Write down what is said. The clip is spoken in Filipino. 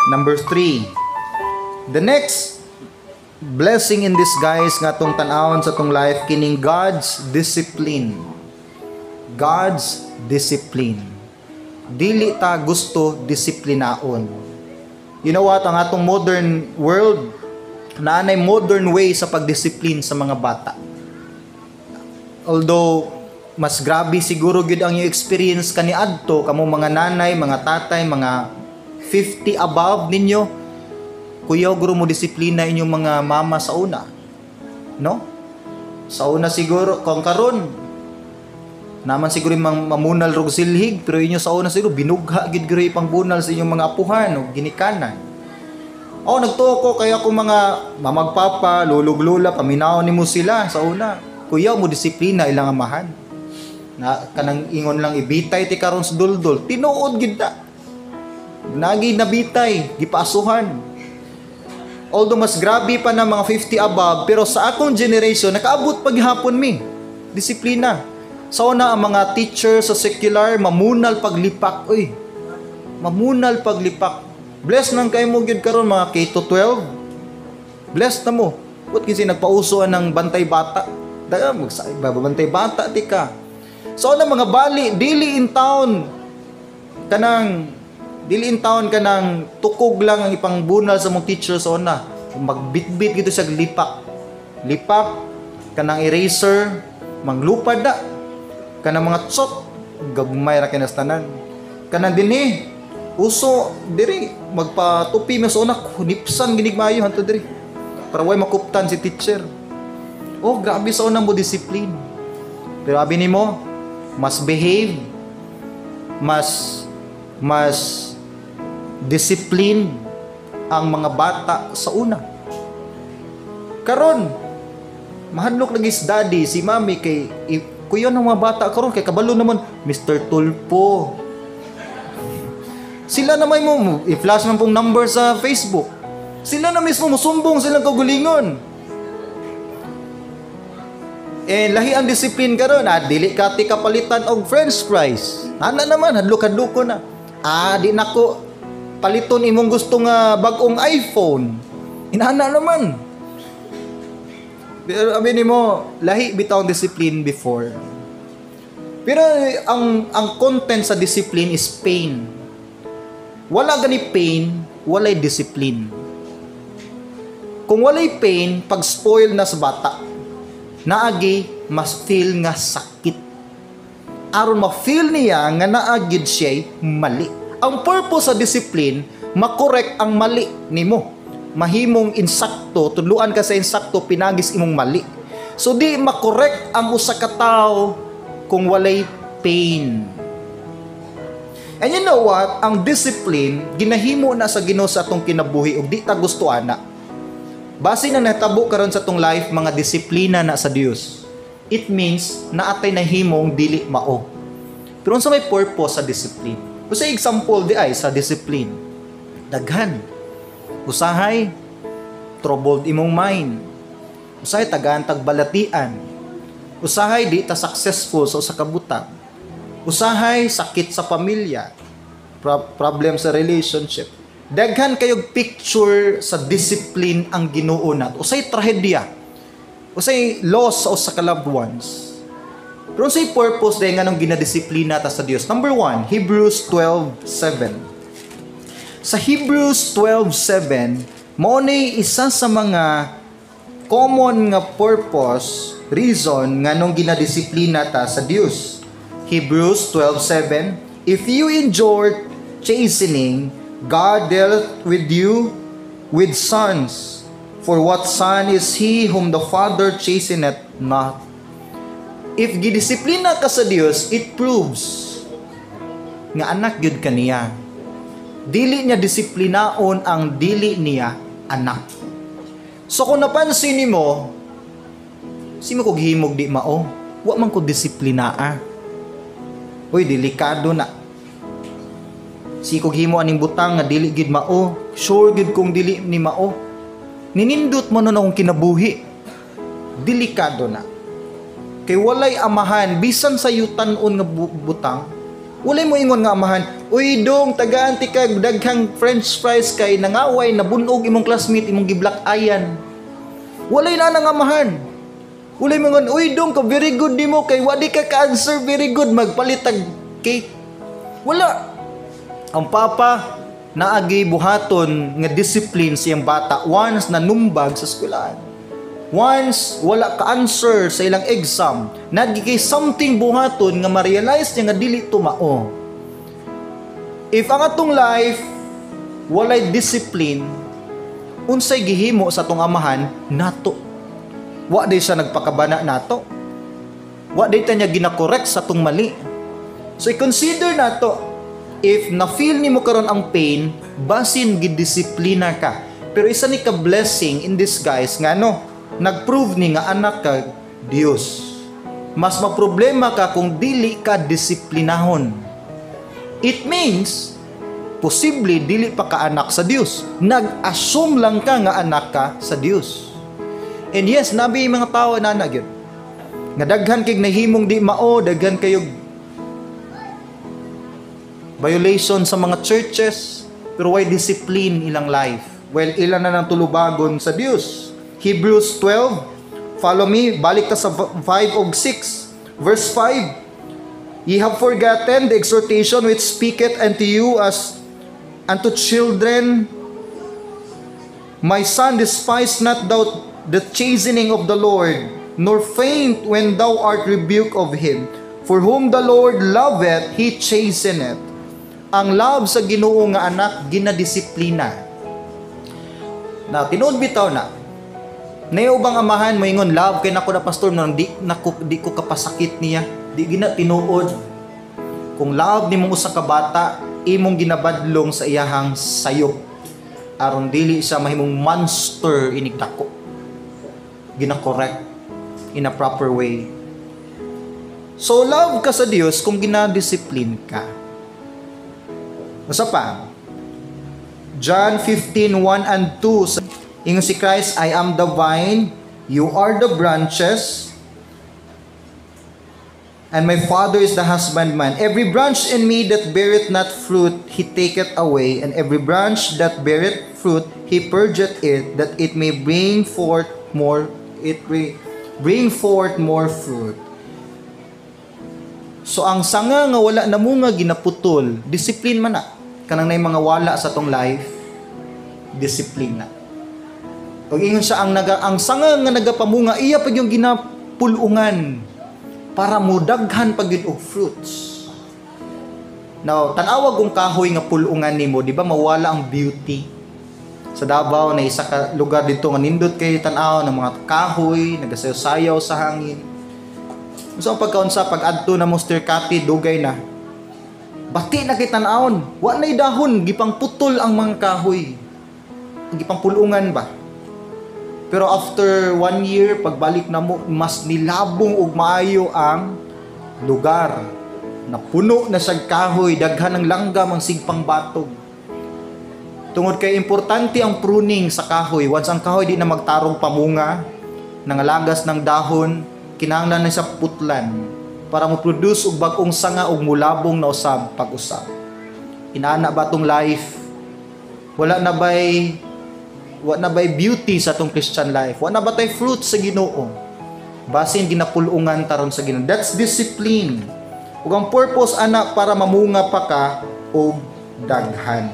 Number 3. The next blessing in disguise nga tong tan-awon sa tong life kining God's discipline. God's discipline. Dili ta gusto disiplinaon. You know what? Ang atong modern world, naanay modern way sa pagdisiplin sa mga bata. Although, mas grabe siguro gyud ang yung experience kaniadto, kamo mga nanay, mga tatay, mga 50 above ninyo, kuyaw guro mo disiplina inyong mga mama sa una. No? Sa una siguro, kung karon, naman siguro yung mamunal rog silhig, pero inyo sa una siguro binugha gid giro ipang bunal sa inyong mga apuhan o ginikanan. Nagtuo kaya ko mga mamagpapa, lulog-lula, paminaw nimo sila sa una. Kuya mo disiplina ilang amahan. Na kanang ingon lang ibitay ti karon sa duldol, tinuod gid ta. Nagi nabitay, gipasuhan. Although mas grabe pa na mga 50 above, pero sa akong generation nakaabot paghapon mi disiplina. So na ang mga teacher sa secular mamunal paglipak, mamunal paglipak. Bless nang kay mo gyud karon mga K-12. Bless na mo. What kasi nagpausoan ng bantay bata. Daga magbabantay bata ti ka. So na mga bali dili in town kanang tukog lang ang ipang bunal sa mong teacher so na. Magbitbit gito sa lipak. Lipak kanang eraser, manglupad da. Kanang mga tsot, gagmay ra kinastanan. Kanang dinhi, uso diri magpatupi mo sa una, hunipsan ginig maayo hanto diri. Para way makuptan si teacher. Grabe sa una mo discipline. Pero abi nimo, mas behave, mas discipline ang mga bata sa una. Karon, mahadlok lagi si daddy, si mami kay kuya ng mga bata karon kay kabalo naman Mr. Tulpo. Sila na may mo i-flash man pong number sa Facebook. Sila na mismo musumbong silang kagulingon. Lahi ang disiplin karon, dili ka ti kapalitan og french fries. Ana naman hadlok-hadlok ko na. Di nako paliton imong gusto nga bag-ong iPhone. Inana naman. Pero abi mo, lahi bitaw ang discipline before. Pero ang content sa discipline is pain. Wala gani pain, walay discipline. Kung walay pain, pag spoil na sa bata, naagi mas feel nga sakit. Aron ma-feel niya nga naagid siya mali. Ang purpose sa discipline, makorek ang mali nimo. Mahimong insakto, tuluan ka sa insakto, pinagis imong mali. So di makorek ang usa ka tawo kung walay pain. And you know what? Ang discipline ginahimo na sa Ginoo sa atong kinabuhi ug di ta gusto ana. Base na natabo karon sa atong life mga disiplina na sa Dios. It means na atay nahimong dili mao. Pero unsa may purpose sa discipline? Usa example di ay sa discipline. Daghan. Usahay, troubled imong mind. Usahay, tagaan tagbalatian. Usahay, di ta successful sa kabutang. Usahay, sakit sa pamilya. Problem sa relationship. Daghan kayog picture sa discipline ang Ginoo nato. Usahay, trahedya. Usahay, loss sa ka-loved ones. Pero usahay purpose dahil nga nung ginadisiplina ta sa Dios. Number 1, Hebrews 12:7. Sa Hebrews 12:7, mao ni isa sa mga common nga purpose, reason nga nung ginadisiplina ta sa Dios. Hebrews 12:7, if you endured chastening, God dealt with you with sons. For what son is he whom the Father chasteneth not? If gidisiplina ka sa Dios, it proves nga anak gyud kaniya. Dili niya disiplinaon ang dili niya anak. So kung napansin nimo, sino kog himog di mao, wa man ko disiplinaa. Delikado na. Si kog himo aning butang nga dili gid mao, sure gid kong dili ni mao. Ninindot man na akong kinabuhi. Delikado na. Kay walay amahan bisan sa yutan-on nga butang, Walay mo ingon nga amahan, uy dong, tagaan ti kag daghang french fries kay nangaway, nabunog imong classmate, imong giblak ayan. Walay na nang amahan. Walay mo ingon, uy dong, ka very good di mo, kay wadi ka ka-answer very good, magpalit tag cake. Wala. Ang papa, naagi buhaton nga discipline siyang bata once nanumbag sa eskwelahan. Once wala ka answer sa ilang exam, nagigay something buhaton nga ma-realize niya nga dili tumao. If ang atong life walay discipline, unsay gihimo sa atong amahan nato. Wa day siya nagpakabana nato. Wa day ta niya ginakorek sa atong mali. So i-consider nato, if na-feel nimo karon ang pain, basin gidisiplina ka. Pero isa ni ka blessing in disguise nga no, nag-prove ni nga anak ka Dios. Mas maproblema ka kung dili ka disiplinahon. It means posible dili pa ka anak sa Dios. Nag-assume lang ka nga anak ka sa Dios. And yes, nabi mga tao na nagyud. Nga daghan kay nahimong di mao, daghan kayog violation sa mga churches, pero why discipline ilang life? Well, ilan na nang tulubagon sa Dios. Hebrews 12, follow me, balik ta sa 5 og 6. Verse 5, ye have forgotten the exhortation which speaketh unto you as unto children. My son, despise not thou the chastening of the Lord, nor faint when thou art rebuked of him. For whom the Lord loveth, he chasteneth. Ang love sa Ginoo nga anak, ginadisiplina. Na tinuod bitaw na, nayo bang amahan mo ingon love kay nako na pastor nang di ko kapasakit niya, di gina tinuod. Kung love nimo usa ka bata, imong ginabadlong sa iyahang sayop aron dili siya mahimong monster inig dako. Gina-correct in a proper way. So love ka sa Dios kung ginadisiplin ka. Usa pa, John 15:1 and 2. Ingon si Christ, I am the vine, you are the branches, and my Father is the husbandman. Every branch in me that beareth not fruit, he taketh away, and every branch that beareth fruit, he purgeth it, that it may bring forth more fruit. So ang sanga nga wala na munga ginaputol, discipline man na. Kanang nay mga wala sa tong life, discipline na. Pag ingon siya ang sanga nga nagapamunga, iya pag yung ginapulungan para mo daghan pag yun og fruits. Now, tanawag kung kahoy nga pulungan nimo, di ba mawala ang beauty? Sa Davao na isa ka lugar dito nga nindot kay tan-aw ng mga kahoy nagasayaw-sayaw sa hangin. So ang pagkaunsa pag adto na mo Kati dugay na. Bati na kay tan-awon, wa nay dahon gipang putol ang mga kahoy. Gipang pulungan ba? Pero after 1 year, pagbalik na mo, mas nilabong ug maayo ang lugar. Napuno na sa kahoy, daghan ng langgam ang sigpang batog. Tungod kay importante ang pruning sa kahoy. Once ang kahoy di na magtarong pamunga, nangalagas ng dahon, kinahanglan na sa putlan para mo-produce og bag-ong sanga ug mulabong na usab pag-usab. Inaana ba tong life? Wala na ba'y beauty sa tong Christian life? Wa na ba tay fruit sa Ginoo? Basin ginapulungan taron sa Ginoo. That's discipline. Ug ang purpose ana para mamunga pa ka og daghan.